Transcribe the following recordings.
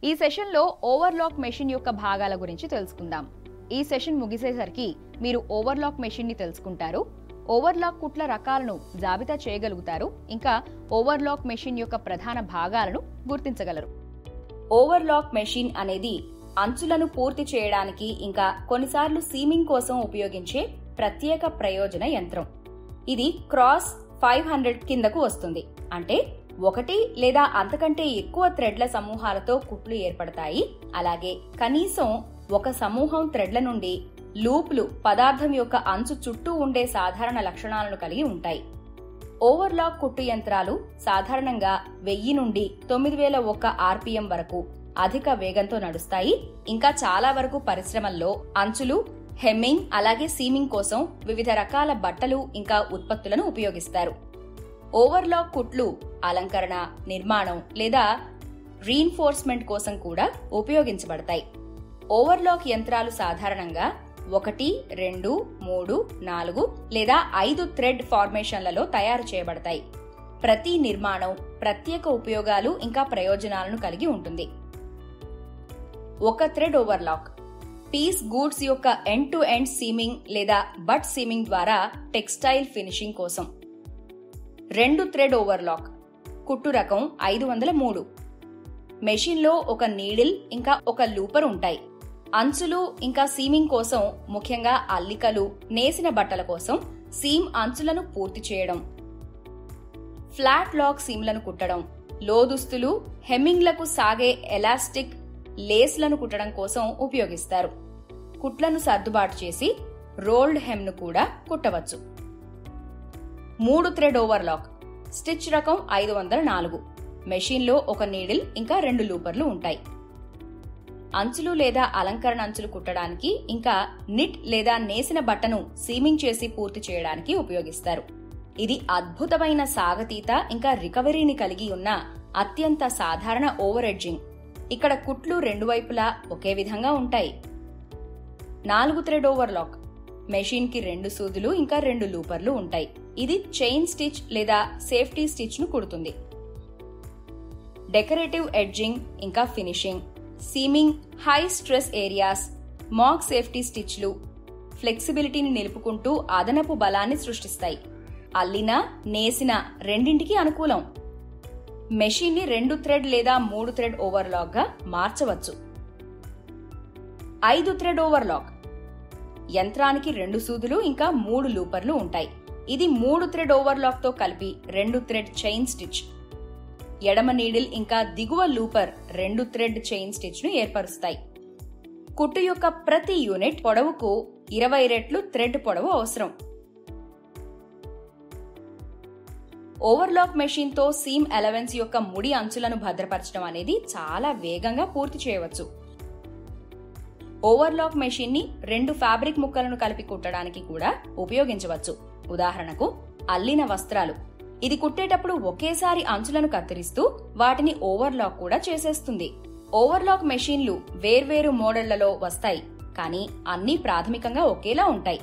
ఈ సెషన్లో overlock machine యొక్క భాగాల గురించి తెలుసుకుందాం. ఈ సెషన్ ముగిసేసరికి మీరు ఓవర్లాక్ మెషిన్ని తెలుసుకుంటారు, ఓవర్లాక్ కుట్ల రకాలను జాబితా చేయగలుగుతారు, ఇంకా ఓవర్లాక్ మెషిన్ యొక్క ప్రధాన భాగాలను గుర్తించగలరు. ఓవర్లాక్ మెషిన్ అనేది అంచులను పూర్తి చేయడానికి ఇంకా కొన్నిసార్లు సీమింగ్ కోసం ఉపయోగించే ప్రత్యేక ప్రయోజన యంత్రం. ఇది క్రాస్ 500 కిందకు వస్తుంది. అంటే ఒకటి లేదా అంతకంటే ఎక్కువ థ్రెడ్ల సమూహాలతో కుట్లు ఏర్పడతాయి. అలాగే కనీసం ఒక సమూహం థ్రెడ్ల నుండి లూప్లు పదార్థం యొక్క అంచు చుట్టూ ఉండే సాధారణ లక్షణాలను కలిగి ఉంటాయి. ఓవర్లాక్ కుట్టు యంత్రాలు సాధారణంగా 1000 నుండి 9001 RPM వరకు అధిక వేగంతో నడుస్తాయి. ఇంకా చాలా వరకు పరిశ్రమల్లో అంచులు, హెమ్మింగ్ అలాగే సీమింగ్ కోసం వివిధ రకాల బట్టలు ఇంకా ఉత్పత్తులను ఉపయోగిస్తారు. ఓవర్లాక్ కుట్లు అలంకరణ, నిర్మాణం లేదా రీఇన్ఫోర్స్మెంట్ కోసం కూడా ఉపయోగించబడతాయి. ఓవర్లాక్ యంత్రాలు సాధారణంగా 1, 2, 3, 4 లేదా 5 థ్రెడ్ ఫార్మేషన్లలో తయారు చేయబడతాయి. ప్రతి నిర్మాణం ప్రత్యేక ఉపయోగాలు ఇంకా ప్రయోజనాలను కలిగి ఉంటుంది. ఒక థ్రెడ్ ఓవర్లాక్ పీస్ గూడ్స్ యొక్క ఎండ్ టు ఎండ్ సీమింగ్ లేదా బట్ సీమింగ్ ద్వారా టెక్స్టైల్ ఫినిషింగ్ కోసం. 2 థ్రెడ్ ఓవర్లాక్ కుట్టు రకం 503. మెషిన్లో ఒక నీడిల్ ఇంకా ఒక లూపర్ ఉంటాయి. అంచులు ఇంకా సీమింగ్ కోసం, ముఖ్యంగా అల్లికలు, నేసిన బట్టల కోసం సీమ్ అంచులను పూర్తి చేయడం, ఫ్లాట్ లాక్ సీమ్లను కుట్టడం, లోదుస్తులు, హెమ్మింగ్లకు సాగే ఎలాస్టిక్ లేస్లను కుట్టడం కోసం ఉపయోగిస్తారు. కుట్లను సర్దుబాటు చేసి రోల్డ్ హెమ్ను కూడా కుట్టవచ్చు. 3 థ్రెడ్ ఓవర్లాక్ స్టిచ్ రకం 504. మెషిన్లో ఒక నీడిల్ ఇంకా 2 లూపర్లు ఉంటాయి. అంచులు లేదా అలంకరణ అంచులు కుట్టడానికి ఇంకా నిట్ లేదా నేసిన బట్టను సీమింగ్ చేసి పూర్తి చేయడానికి ఉపయోగిస్తారు. ఇది అద్భుతమైన సాగతీత ఇంకా రికవరీని కలిగి ఉన్న అత్యంత సాధారణ ఓవర్ ఎడ్జింగ్. ఇక్కడ కుట్లు రెండు వైపులా ఒకే విధంగా ఉంటాయి. 4 థ్రెడ్ ఓవర్లాక్ మెషిన్ కి 2 సూదులు ఇంకా 2 లూపర్లు ఉంటాయి. ఇది చైన్ స్టిచ్ లేదా సేఫ్టీ స్టిచ్ ను కుడుతుంది. డెకరేటివ్ ఎడ్జింగ్ ఇంకా finishing, seaming, high stress areas, mock safety స్టిచ్లు ఫ్లెక్సిబిలిటీని నిలుపుకుంటూ అదనపు బలాన్ని సృష్టిస్తాయి. అల్లిన, నేసిన రెండింటికి అనుకూలం. మెషిన్ ని 2 థ్రెడ్ లేదా 3 థ్రెడ్ ఓవర్లాక్ గా మార్చవచ్చు. 5 థ్రెడ్ ఓవర్లాక్ యంత్రానికి 2 సూదులు ఇంకా 3 లూపర్లు ఉంటాయి. ఇది 3 థ్రెడ్ ఓవర్లాక్ తో కలిపి 2 థ్రెడ్ చైన్ స్టిచ్. ఎడమ నీడిల్ ఇంకా దిగువ లూపర్ 2 థ్రెడ్ చైన్ స్టిచ్ ను ఏర్పరుస్తాయి. కుట్టు యొక్క ప్రతి యూనిట్ పొడవుకు 20 రెట్లు థ్రెడ్ పొడవు అవసరం. ఓవర్లాక్ మెషిన్ తో సీమ్ అలవెన్స్ యొక్క ముడి అంచులను భద్రపరచడం అనేది చాలా వేగంగా పూర్తి చేయవచ్చు. ఓవర్లాక్ మెషిన్ ని 2 ఫ్యాబ్రిక్ ముక్కలను కలిపి కుట్టడానికి కూడా ఉపయోగించవచ్చు. ఉదాహరణకు అల్లిన వస్త్రాలు. ఇది కుట్టేటప్పుడు ఒకేసారి అంచులను కత్తిరిస్తూ వాటిని ఓవర్లాక్ కూడా చేసేస్తుంది. ఓవర్లాక్ మెషిన్లు వేర్వేరు మోడళ్లలో వస్తాయి, కానీ అన్నీ ప్రాథమికంగా ఒకేలా ఉంటాయి.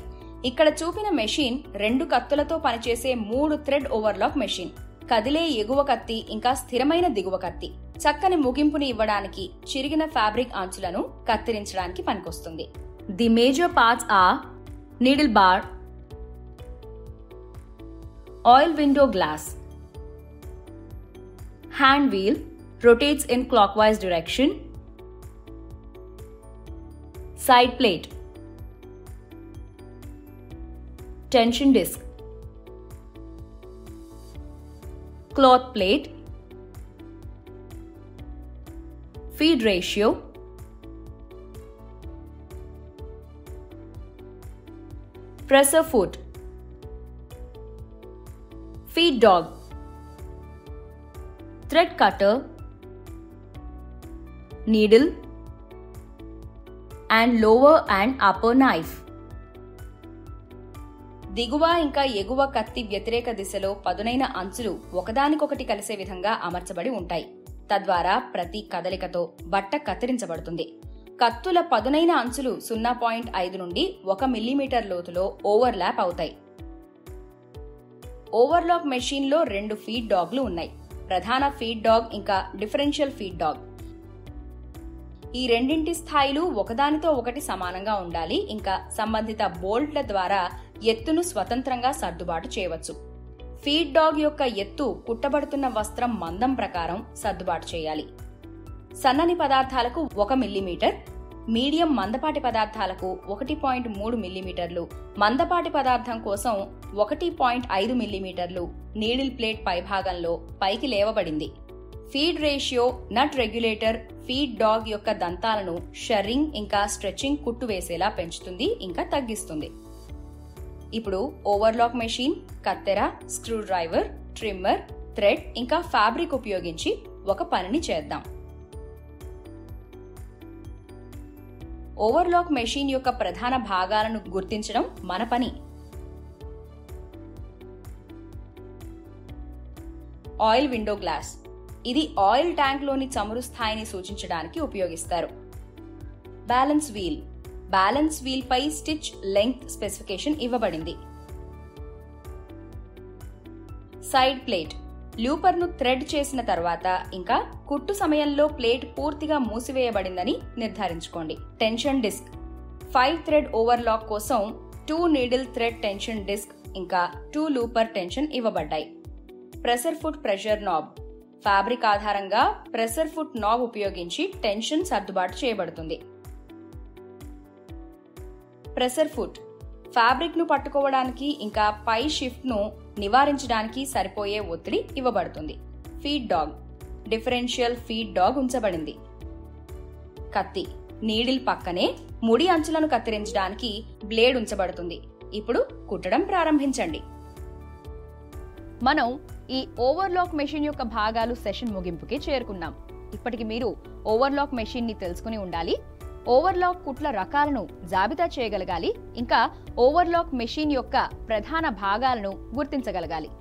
ఇక్కడ చూపిన మెషిన్ 2 కత్తులతో పనిచేసే 3 థ్రెడ్ ఓవర్లాక్ మెషిన్. కదిలే ఎగువ కత్తి ఇంకా స్థిరమైన దిగువ కత్తి చక్కని ముగింపుని ఇవ్వడానికి చిరిగిన ఫ్యాబ్రిక్ అంచులను కత్తిరించడానికి పనికొస్తుంది. The major parts are needle bar, oil window glass, hand wheel rotates in clockwise direction, side plate, tension disc, cloth plate, feed ratio, presser foot, feed dog, thread cutter, needle, and lower and upper knife. దిగువ ఇంకా ఎగువ కత్తి వ్యతిరేక దిశలో పదునైన అంచులు ఒకదానికొకటి కలిసే విధంగా అమర్చబడి ఉంటాయి. తద్వారా ప్రతి కదలికతో బట్ట కత్తిరించబడుతుంది. కత్తుల పదునైన అంచులు 0.5 నుండి 1 మిల్లీమీటర్ లోతులో ఓవర్లాప్ అవుతాయి. ఓవర్లాక్ మెషిన్ లో 2 ఫీడ్ డాగ్లు ఉన్నాయి. ప్రధాన ఫీడ్ డాగ్ ఇంకా డిఫరెన్షియల్ ఫీడ్ డాగ్. ఈ రెండింటి స్థాయిలు ఒకదానితో ఒకటి సమానంగా ఉండాలి. ఇంకా సంబంధిత బోల్ట్ల ద్వారా ఎత్తును స్వతంత్రంగా సర్దుబాటు చేయవచ్చు. ఫీడ్ డాగ్ యొక్క ఎత్తు కుట్టబడుతున్న వస్త్రం మందం ప్రకారం సర్దుబాటు చేయాలి. సన్నని పదార్థాలకు 1 మిల్లీమీటర్, మీడియం మందపాటి పదార్థాలకు 1.3 మిల్లీమీటర్లు, మందపాటి పదార్థం కోసం 1.5 మిల్లీమీటర్లు నీడిల్ ప్లేట్ పైభాగంలో పైకి లేవబడింది. ఫీడ్ రేషియో, నట్ రెగ్యులేటర్ ఫీడ్ డాగ్ యొక్క దంతాలను షర్రింగ్ ఇంకా స్ట్రెచింగ్ కుట్టు వేసేలా పెంచుతుంది ఇంకా తగ్గిస్తుంది. ఇప్పుడు ఓవర్లాక్ మెషిన్, కత్తెర, స్క్రూ డ్రైవర్, ట్రిమ్మర్, థ్రెడ్ ఇంకా ఫ్యాబ్రిక్ ఉపయోగించి ఒక పనిని చేద్దాం. ఓవర్లాక్ మెషిన్ యొక్క ప్రధాన భాగాలను గుర్తించడం మన పని. Oil window glass. ఇది ఆయిల్ ట్యాంక్లోని చమురు స్థాయిని సూచించడానికి ఉపయోగిస్తారు. Balance wheel. బ్యాలెన్స్ వీల్ పై స్టిచ్ లెంగ్త్ స్పెసిఫికేషన్ ఇవ్వబడింది. Side plate. లూపర్ ను థ్రెడ్ చేసిన తర్వాత ఇంకా కుట్టు సమయంలో ప్లేట్ పూర్తిగా మూసివేయబడిందని నిర్ధారించుకోండి. Tension disc. 5 థ్రెడ్ ఓవర్లాక్ కోసం 2 నీడిల్ థ్రెడ్ టెన్షన్ డిస్క్ ఇంకా 2 లూపర్ టెన్షన్ ఇవ్వబడ్డాయి. Pressure foot pressure knob. Fabric ఆధారంగా ప్రెషర్ ఫుట్ నాబ్ ఉపయోగించి టెన్షన్ సర్దుబాటు చేయబడుతుంది. ప్రెషర్ ఫుట్ ఫ్యాబ్రిక్ ను పట్టుకోవడానికి ఇంకా పై షిఫ్ట్ ను నివారించడానికి సరిపోయే ఒత్తిడి ఇవ్వబడుతుంది. Feed dog. Differential feed dog ఉంచబడింది. కత్తి. నీడిల్ పక్కనే ముడి అంచులను కత్తిరించడానికి బ్లేడ్ ఉంచబడుతుంది. ఇప్పుడు కుట్టడం ప్రారంభించండి. మనం ఈ ఓవర్లాక్ మెషిన్ యొక్క భాగాలు సెషన్ ముగింపుకి చేరుకున్నాం. ఇప్పటికి మీరు ఓవర్లాక్ మెషిన్ ని తెలుసుకుని ఉండాలి. ఓవర్లాక్ కుట్ల రకాలను జాబితా చేయగలగాలి. ఇంకా ఓవర్లాక్ మెషిన్ యొక్క ప్రధాన భాగాలను గుర్తించగలగాలి.